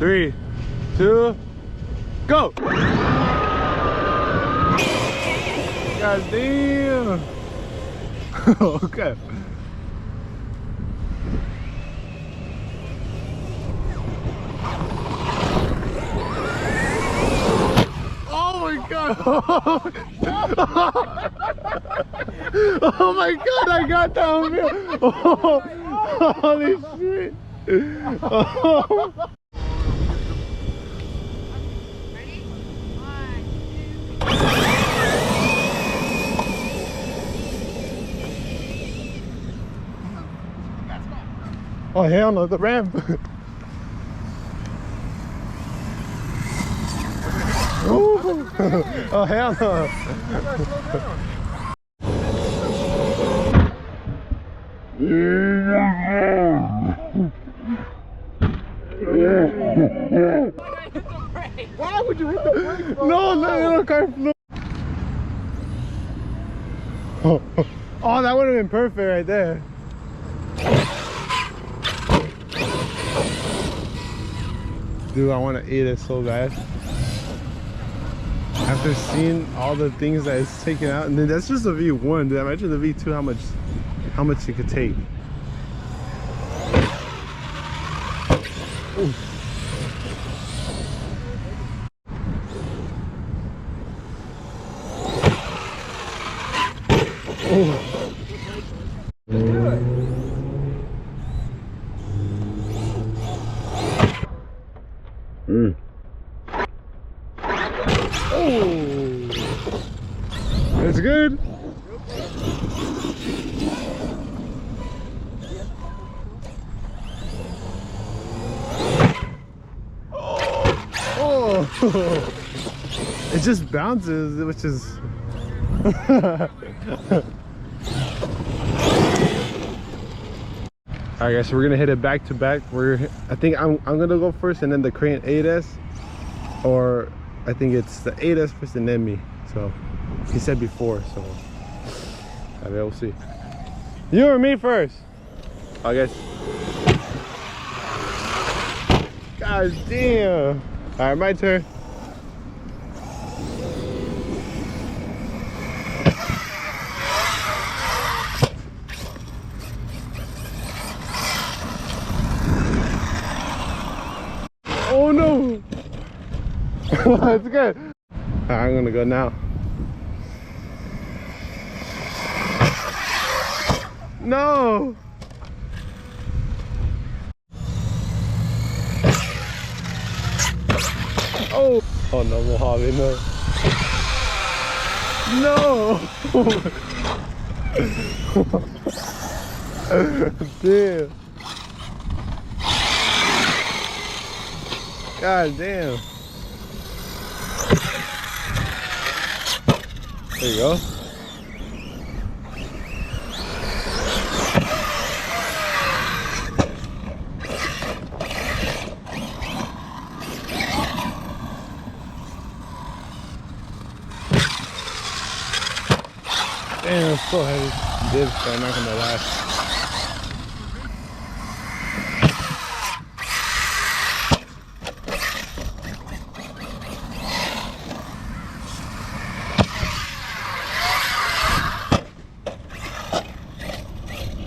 3, 2, go! God damn! Okay. Oh my god! Oh my god, I got down here! Oh, holy shit! Oh. Oh hell no, the ramp! Oh hell no! Why would you hit the brake? No, car flew. Oh, that would have been perfect right there. Dude, I want to eat it so bad. After seeing all the things that it's taken out, and then that's just the V1. Dude, imagine the V2, how much it could take. Ooh. Oh. Mm. Oh, that's good. Oh, it just bounces, which is. Alright guys, so we're gonna hit it back to back. I think I'm gonna go first and then the Crane 8S, or I think it's the 8S first and then me. So he said before, so I mean, we'll see. You or me first? I guess. God damn. Alright, my turn. Oh no! It's good. I'm gonna go now. No! Oh! Oh no, Mojave, no. No! Damn. God damn. There you go. Damn, it's so heavy. Dibs, so I'm not gonna lie.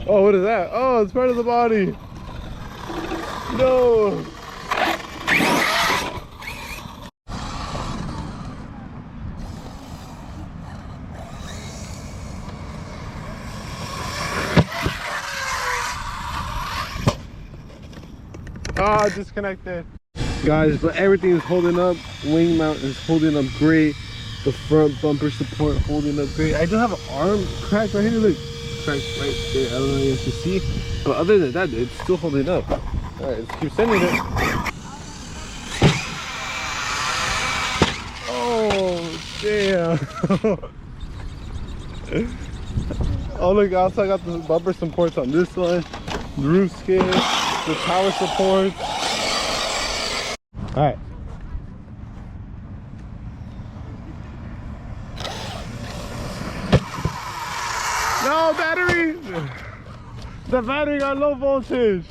Oh, what is that? Oh, it's part of the body. No. Ah, disconnected. Guys, but everything is holding up. Wing mount is holding up great. The front bumper support holding up great. I do have an arm crack right here. Look. Right there. I don't know if you can see, but other than that, it's still holding up. All right, let's keep sending it. Oh damn! Oh look, I also got the bumper supports on this one, the roof skid, the power supports. All right. No, battery! The battery got low voltage.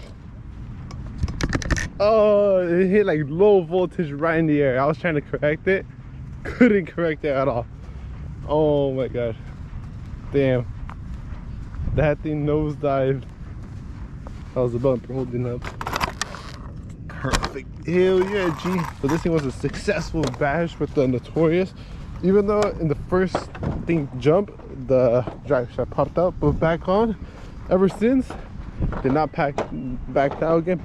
Oh, it hit like low voltage right in the air. I was trying to correct it. Couldn't correct it at all. Oh my god. Damn. That thing nosedived. That was the bumper holding up. Perfect. Hell yeah, G. So this thing was a successful bash with the Notorious. Even though in the first thing jump, the drive shaft popped out, but back on ever since. Did not back out again.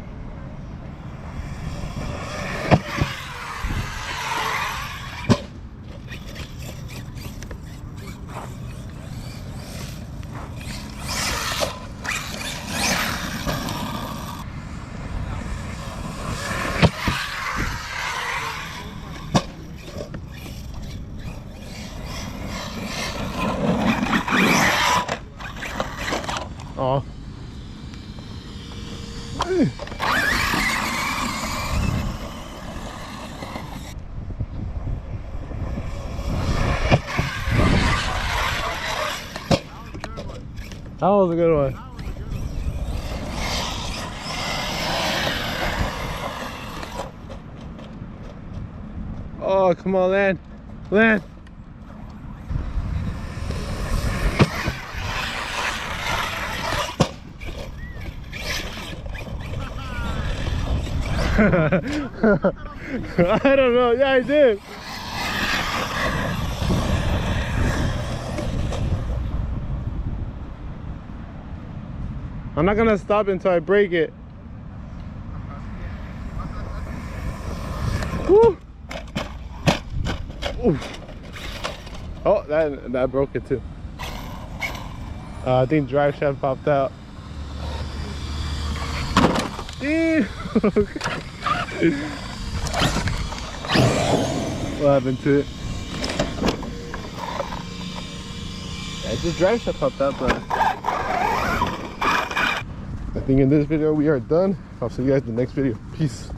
Oh. That was a good one. Oh, come on, land. Land. I don't know. Yeah, I did. I'm not gonna stop until I break it. Woo. Ooh. Oh, that broke it too. I think drive shaft popped out. Damn. What happened to it? Yeah, just drive shaft popped out, but I think in this video we are done. I'll see you guys in the next video. Peace.